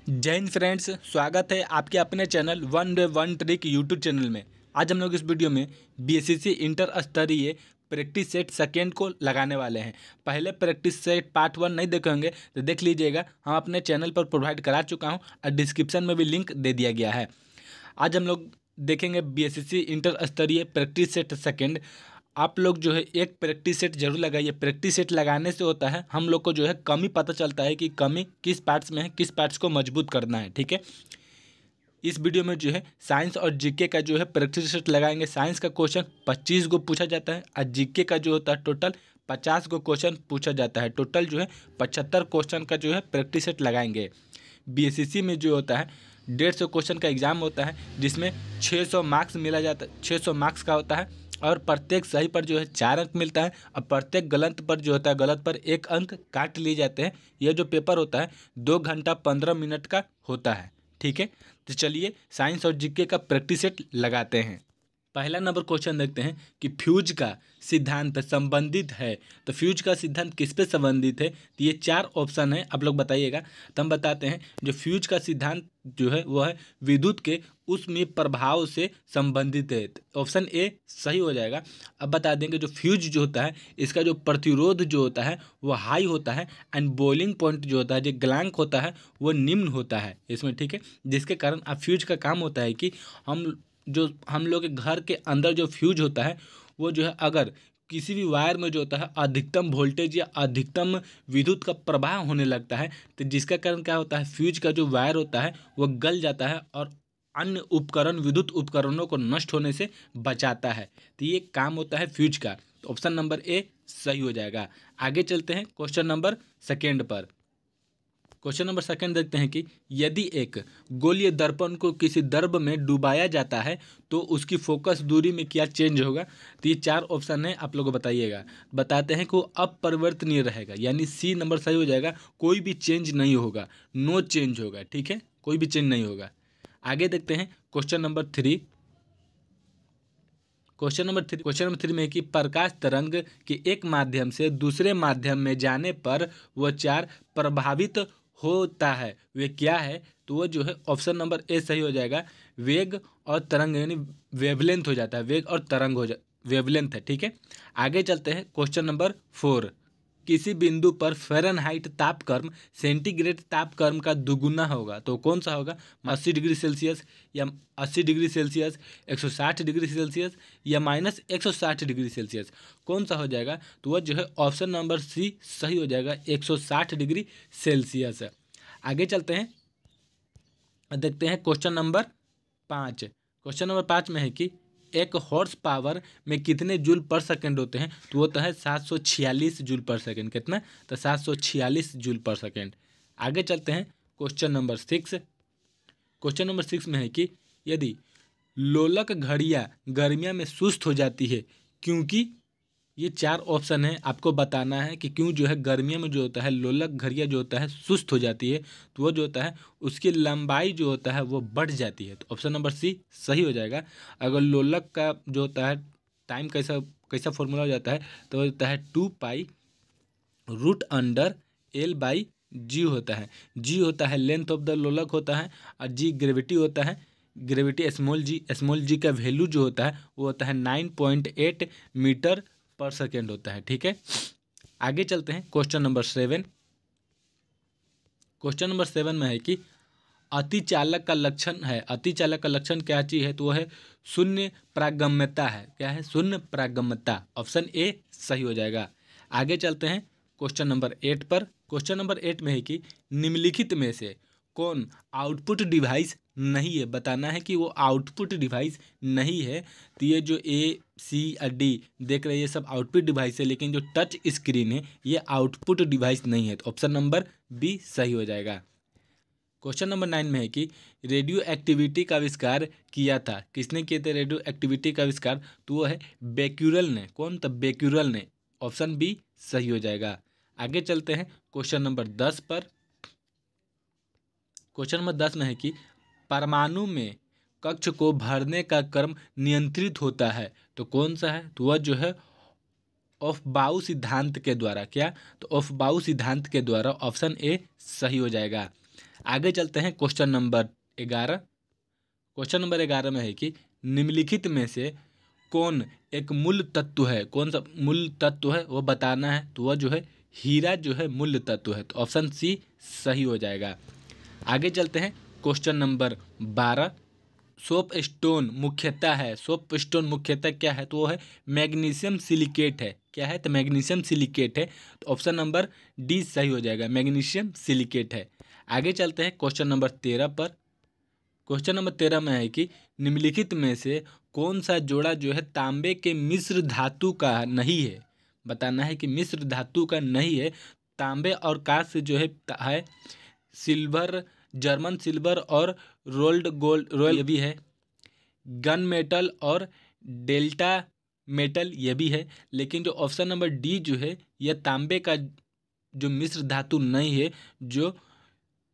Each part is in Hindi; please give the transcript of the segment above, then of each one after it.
जय हिंद फ्रेंड्स, स्वागत है आपके अपने channel one day one trick YouTube channel में। आज हम लोग इस वीडियो में बीएसएससी इंटर स्तरीय प्रैक्टिस सेट सेकेंड को लगाने वाले हैं। पहले प्रैक्टिस सेट पार्ट 1 नहीं देखे होंगे तो देख लीजिएगा, हम अपने चैनल पर प्रोवाइड करा चुका हूं और डिस्क्रिप्शन में भी लिंक दे दिया गया है। आज हम लोग देखेंगे बीएसएससी इंटर स्तरीय प्रैक्टिस सेट सेकेंड। आप लोग जो है एक प्रैक्टिस सेट जरूर लगाइए। प्रैक्टिस सेट लगाने से होता है हम लोग को जो है कमी पता चलता है कि कमी किस पार्ट्स में है, किस पार्ट्स को मजबूत करना है। ठीक है, इस वीडियो में जो है साइंस और जीके का जो है प्रैक्टिस सेट लगाएंगे। साइंस का क्वेश्चन 25 को पूछा जाता है और जीके का जो होता है टोटल 50 को क्वेश्चन पूछा जाता है। टोटल जो है 75 क्वेश्चन का जो है प्रैक्टिस सेट लगाएंगे। बीएसएससी में जो होता है 150 क्वेश्चन का एग्जाम होता है, जिसमें 600 मार्क्स मिला जाता है। 600 मार्क्स का होता है और प्रत्येक सही पर जो है 4 अंक मिलता है और प्रत्येक गलत पर जो होता है गलत पर 1 अंक काट लिए जाते हैं। यह जो पेपर होता है 2 घंटा 15 मिनट का होता है। ठीक है, तो चलिए साइंस और जीके का प्रैक्टिस सेट लगाते हैं। पहला नंबर क्वेश्चन देखते हैं कि फ्यूज का सिद्धांत संबंधित है। तो फ्यूज का सिद्धांत किस पे संबंधित है? तो ये 4 ऑप्शन है, आप लोग बताइएगा। तो हम बताते हैं, जो फ्यूज का सिद्धांत जो है वो है विद्युत के ऊष्मीय प्रभाव से संबंधित है। तो ऑप्शन ए सही हो जाएगा। अब बता देंगे जो फ्यूज जो होता है इसका जो प्रतिरोध जो होता है वो हाई होता है एंड बॉइलिंग पॉइंट जो होता है, जो ग्लैंक होता है वो निम्न होता है इसमें। ठीक है, जिसके कारण अब फ्यूज का काम होता है कि हम लोग के घर के अंदर जो फ्यूज होता है वो जो है अगर किसी भी वायर में जो होता है अधिकतम वोल्टेज या अधिकतम विद्युत का प्रवाह होने लगता है, तो जिसका कारण क्या होता है फ्यूज का जो वायर होता है वो गल जाता है और अन्य उपकरण विद्युत उपकरणों को नष्ट होने से बचाता है। तो ये काम होता है फ्यूज का। तो ऑप्शन नंबर ए सही हो जाएगा। आगे चलते हैं क्वेश्चन नंबर सेकेंड पर। क्वेश्चन नंबर सेकंड देखते हैं कि यदि एक गोलीय दर्पण को किसी द्रव में डुबाया जाता है तो उसकी फोकस दूरी में क्या चेंज होगा? तो ये 4 ऑप्शन है, आप लोग बताइएगा। बताते हैं कि वो अपरिवर्तनीय रहेगा, यानी सी नंबर सही हो जाएगा। कोई भी चेंज नहीं होगा, नो चेंज होगा। ठीक है, कोई भी चेंज नहीं होगा। आगे देखते हैं क्वेश्चन नंबर 3। क्वेश्चन नंबर 3 में है कि प्रकाश तरंग के एक माध्यम से दूसरे माध्यम में जाने पर वह 4 प्रभावित होता है, वे क्या है? तो वो जो है ऑप्शन नंबर ए सही हो जाएगा। वेग और तरंग, यानी वेवलेंथ हो जाता है। वेग और तरंग वेवलेंथ है। ठीक है, आगे चलते हैं क्वेश्चन नंबर 4। किसी बिंदु पर फ़ारेनहाइट तापक्रम सेंटीग्रेड तापक्रम का दुगुना होगा, तो कौन सा होगा? 80 डिग्री सेल्सियस या 80 डिग्री सेल्सियस, 160 डिग्री सेल्सियस या -160 डिग्री सेल्सियस, कौन सा हो जाएगा? तो वह जो है ऑप्शन नंबर सी सही हो जाएगा, 160 डिग्री सेल्सियस। आगे चलते हैं, देखते हैं क्वेश्चन नंबर 5। क्वेश्चन नंबर 5 में है कि एक हॉर्स पावर में कितने जूल पर सेकंड होते हैं? तो वो तो है 746 जूल पर सेकंड। कितना? तो 746 जूल पर सेकंड। आगे चलते हैं क्वेश्चन नंबर 6। क्वेश्चन नंबर 6 में है कि यदि लोलक घड़ियां गर्मियों में सुस्त हो जाती है, क्योंकि ये 4 ऑप्शन है, आपको बताना है कि क्यों जो है गर्मियों में जो होता है लोलक घड़ियां जो होता है सुस्त हो जाती है। तो वो जो होता है उसकी लंबाई जो होता है वो बढ़ जाती है। तो ऑप्शन नंबर सी सही हो जाएगा। अगर लोलक का जो होता है टाइम कैसा कैसा फॉर्मूला हो जाता है, तो होता है 2π√L/G होता है। जी होता है लेंथ ऑफ द लोलक होता है और जी ग्रेविटी होता है। ग्रेविटी स्मॉल जी का वैल्यू जो होता है वो होता है 9.8 मीटर पर सेकेंड होता है। ठीक है, आगे चलते हैं क्वेश्चन नंबर 7। क्वेश्चन नंबर 7 में है कि अतिचालक का लक्षण है। अतिचालक का लक्षण क्या चीज़ है? तो वह है शून्य प्रागम्यता है। क्या है? शून्य प्रागम्यता। ऑप्शन ए सही हो जाएगा। आगे चलते हैं क्वेश्चन नंबर 8 पर। क्वेश्चन नंबर 8 में है कि निम्नलिखित में से कौन आउटपुट डिवाइस नहीं है? बताना है कि वो आउटपुट डिवाइस नहीं है। तो ये जो ए सी और डी देख रहे हैं ये सब आउटपुट डिवाइस है, लेकिन जो टच स्क्रीन है ये आउटपुट डिवाइस नहीं है। तो ऑप्शन नंबर बी सही हो जाएगा। क्वेश्चन नंबर 9 में है कि रेडियो एक्टिविटी का आविष्कार किया था। किसने किए थे रेडियो एक्टिविटी का आविष्कार? तो वो है बेक्यूरेल ने। कौन? तो बेक्यूरेल ने। ऑप्शन बी सही हो जाएगा। आगे चलते हैं क्वेश्चन नंबर 10 पर। क्वेश्चन नंबर 10 में है कि परमाणु में कक्ष को भरने का क्रम नियंत्रित होता है, तो कौन सा है? तो वह जो है ऑफ-बाउ सिद्धांत के द्वारा। क्या? तो ऑफ-बाउ सिद्धांत के द्वारा। ऑप्शन ए सही हो जाएगा। आगे चलते हैं क्वेश्चन नंबर 11। क्वेश्चन नंबर 11 में है कि निम्नलिखित में से कौन एक मूल तत्व है, कौन सा मूल तत्व है वो बताना है। तो वह जो है हीरा जो है मूल तत्व है, तो ऑप्शन सी सही हो जाएगा। आगे चलते हैं क्वेश्चन नंबर 12। सोप स्टोन मुख्यतः क्या है, तो वो है मैग्नीशियम सिलिकेट है। क्या है, तो मैग्नीशियम सिलिकेट है, तो ऑप्शन नंबर डी सही हो जाएगा, मैग्नीशियम सिलिकेट है। आगे चलते हैं क्वेश्चन नंबर 13 पर। क्वेश्चन नंबर 13 में है कि निम्नलिखित में से कौन सा जोड़ा जो है तांबे के मिश्र धातु का नहीं है। बताना है कि मिश्र धातु का नहीं है। तांबे और कांस्य जो है सिल्वर, जर्मन सिल्वर और रोल्ड गोल्ड ये भी है। गन मेटल और डेल्टा मेटल ये भी है। लेकिन जो ऑप्शन नंबर डी जो है यह तांबे का जो मिश्र धातु नहीं है, जो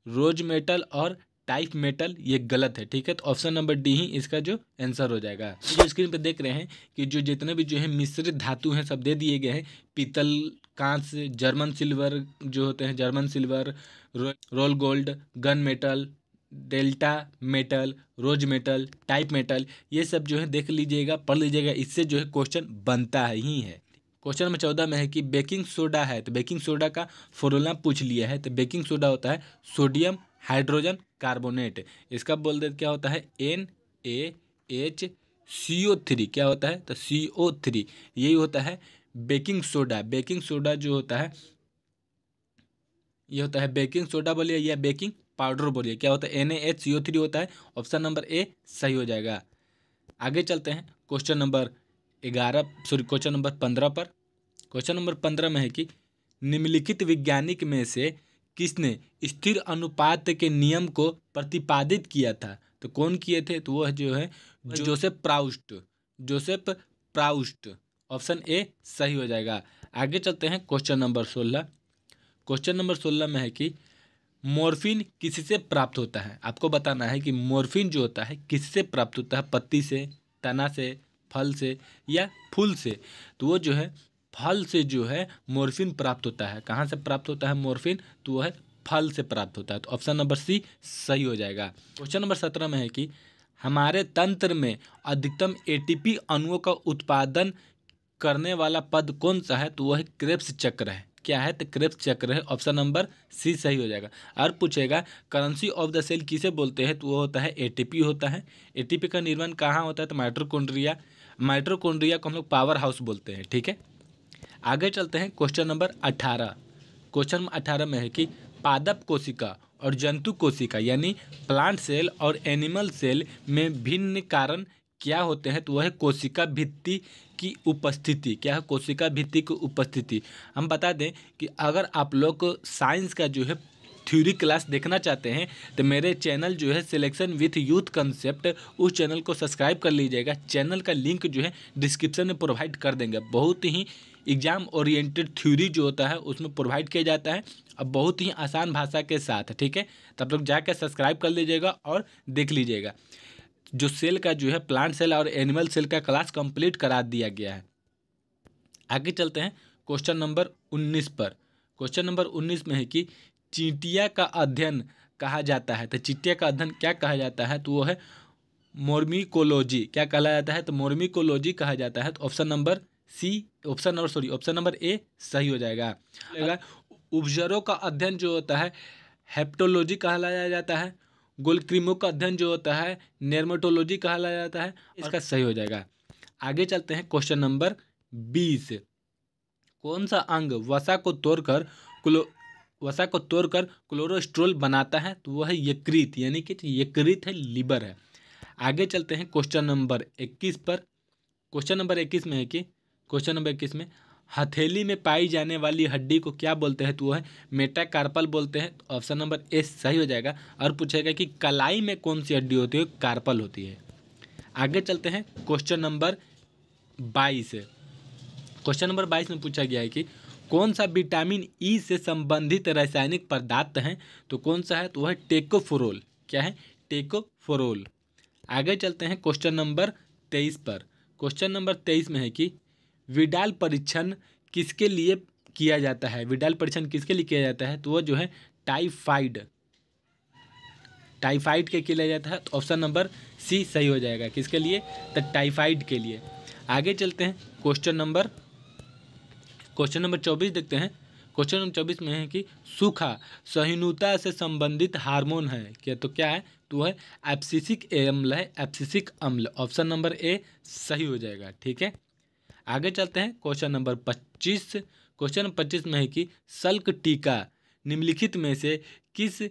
रोज मेटल और टाइप मेटल, ये गलत है। ठीक है, तो ऑप्शन नंबर डी ही इसका जो आंसर हो जाएगा। जो स्क्रीन पे देख रहे हैं कि जो जितने भी जो है मिश्रित धातु हैं सब दे दिए गए हैं। पीतल, कांस्य, जर्मन सिल्वर जो होते हैं, German silver, roll gold, gun metal, delta metal, rose metal, type metal, ये सब जो है देख लीजिएगा, पढ़ लीजिएगा, इससे जो है क्वेश्चन बनता ही है। क्वेश्चन नंबर 14 में है कि बेकिंग सोडा है, तो बेकिंग सोडा का फॉर्मूला पूछ लिया है। तो बेकिंग सोडा होता है सोडियम हाइड्रोजन कार्बोनेट। इसका बोल दे क्या होता है, NaHCO3। क्या होता है, तो CO3, यही होता है बेकिंग सोडा। बेकिंग सोडा जो होता है ये होता है बेकिंग सोडा बोलिए या बेकिंग पाउडर बोलिए, क्या होता है NaHCO3 होता है। ऑप्शन नंबर ए सही हो जाएगा। आगे चलते हैं क्वेश्चन नंबर 15 पर। क्वेश्चन नंबर 15 में है कि निम्नलिखित वैज्ञानिक में से किसने स्थिर अनुपात के नियम को प्रतिपादित किया था। तो कौन किए थे, तो वह जो है जोसेफ प्राउस्ट। ऑप्शन ए सही हो जाएगा। आगे चलते हैं क्वेश्चन नंबर 16। क्वेश्चन नंबर 16 में है कि मॉर्फिन किससे प्राप्त होता है। आपको बताना है कि मॉर्फिन जो होता है किससे प्राप्त होता है, पत्ती से, तना से, फल से या फूल से। तो वो जो है फल से जो है मॉर्फिन प्राप्त होता है। कहाँ से प्राप्त होता है मॉर्फिन, तो वह है फल से प्राप्त होता है। तो ऑप्शन नंबर सी सही हो जाएगा। क्वेश्चन नंबर 17 में है कि हमारे तंत्र में अधिकतम ATP अणुओं का उत्पादन करने वाला पद कौन सा है, तो वह है क्रेब्स चक्र है। क्या है, तो क्रेब्स चक्र है। ऑप्शन नंबर सी सही हो जाएगा। और पूछेगा करेंसी ऑफ द सेल किसे बोलते हैं, तो वो होता है ATP होता है। ATP का निर्माण कहाँ होता है, तो माइटोकॉन्ड्रिया को हम लोग पावर हाउस बोलते हैं। ठीक है, आगे चलते हैं क्वेश्चन नंबर 18। क्वेश्चन नंबर 18 में है कि पादप कोशिका और जंतु कोशिका यानी प्लांट सेल और एनिमल सेल में भिन्न कारण क्या होते हैं, तो वह है कोशिका भित्ति की उपस्थिति। क्या है, कोशिका भित्ति की उपस्थिति। हम बता दें कि अगर आप लोग को साइंस का जो है थ्योरी क्लास देखना चाहते हैं तो मेरे चैनल जो है सिलेक्शन विथ यूथ कंसेप्ट, उस चैनल को सब्सक्राइब कर लीजिएगा। चैनल का लिंक जो है डिस्क्रिप्शन में प्रोवाइड कर देंगे। बहुत ही एग्जाम ओरिएंटेड थ्योरी जो होता है उसमें प्रोवाइड किया जाता है, अब बहुत ही आसान भाषा के साथ। ठीक है, तब लोग जाकर सब्सक्राइब कर लीजिएगा और देख लीजिएगा। जो सेल का जो है प्लांट सेल और एनिमल सेल का क्लास कंप्लीट करा दिया गया है। आगे चलते हैं क्वेश्चन नंबर 19 पर। क्वेश्चन नंबर 19 में है कि चींटिया का अध्ययन कहा जाता है। तो चींटिया का अध्ययन क्या कहा जाता है, तो वो है मोर्मिकोलॉजी। क्या कहा जाता है, तो मोर्मिकोलॉजी कहा जाता है। तो ऑप्शन नंबर ए सही हो जाएगा। उपजरों का अध्ययन जो होता है हेप्टोलॉजी कहलाया जाता है। गोलक्रीमों का अध्ययन जो होता है नेर्मेटोलॉजी कहलाया जाता है। इसका सही हो जाएगा। आगे चलते हैं क्वेश्चन नंबर 20। कौन सा अंग वसा को तोड़कर कोलेस्ट्रॉल बनाता है, तो वह है यकृत, यानी कि यकृत है, लीवर है। आगे चलते हैं क्वेश्चन नंबर 21 पर। क्वेश्चन नंबर 21 में है कि हथेली में पाई जाने वाली हड्डी को क्या बोलते हैं, तो वह है मेटाकार्पल बोलते हैं। तो ऑप्शन नंबर ए सही हो जाएगा। और पूछेगा कि कलाई में कौन सी हड्डी होती है, कार्पल होती है। आगे चलते हैं क्वेश्चन नंबर 22। क्वेश्चन नंबर 22 में पूछा गया है कि कौन सा विटामिन ई से संबंधित रासायनिक पदार्थ है, तो कौन सा है, तो वह है टेकोफोरोल। क्या है, टेकोफोरोल। आगे चलते हैं क्वेश्चन नंबर 23 पर। क्वेश्चन नंबर 23 में है कि विडाल परीक्षण किसके लिए किया जाता है। विडाल परीक्षण किसके लिए किया जाता है, तो वह जो है टाइफाइड टाइफाइड के लिए जाता है, तो ऑप्शन नंबर सी सही हो जाएगा। किसके लिए? तो टाइफाइड के लिए। आगे चलते हैं क्वेश्चन नंबर 24 देखते हैं। क्वेश्चन नंबर 24 में है कि सूखा सहिष्णुता से संबंधित हार्मोन है क्या? तो क्या है? तो है एब्सिसिक अम्ल है, एब्सिसिक अम्ल। ऑप्शन नंबर ए सही हो जाएगा। ठीक है, आगे चलते हैं क्वेश्चन नंबर 25। क्वेश्चन नंबर 25 में है कि सल्क टीका निम्नलिखित में से किस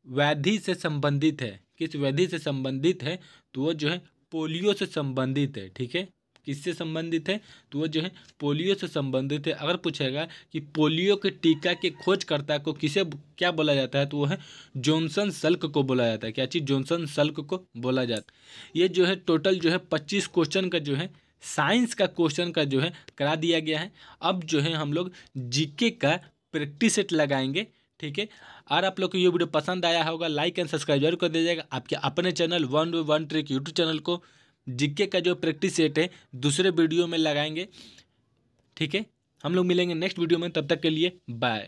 व्याधि से संबंधित है? किस व्याधि से संबंधित है? तो वो जो है पोलियो से संबंधित है। ठीक है, किससे संबंधित है? तो वो जो है पोलियो से संबंधित है। अगर पूछेगा कि पोलियो के टीका के खोजकर्ता को किसे क्या बोला जाता है? तो वो है जॉनसन सल्क को बोला जाता है। क्या चीज़? जॉनसन सल्क को बोला जाता है। ये जो है टोटल जो है 25 क्वेश्चन का जो है साइंस का क्वेश्चन का जो है करा दिया गया है। अब जो है हम लोग जीके का प्रैक्टिस सेट लगाएंगे। ठीक है, और आप लोग को ये वीडियो पसंद आया होगा, लाइक एंड सब्सक्राइब जरूर कर दीजिएगा। आपके अपने channel one way one trick YouTube channel को जीके का जो प्रैक्टिस सेट है दूसरे वीडियो में लगाएंगे। ठीक है, हम लोग मिलेंगे नेक्स्ट वीडियो में, तब तक के लिए बाय।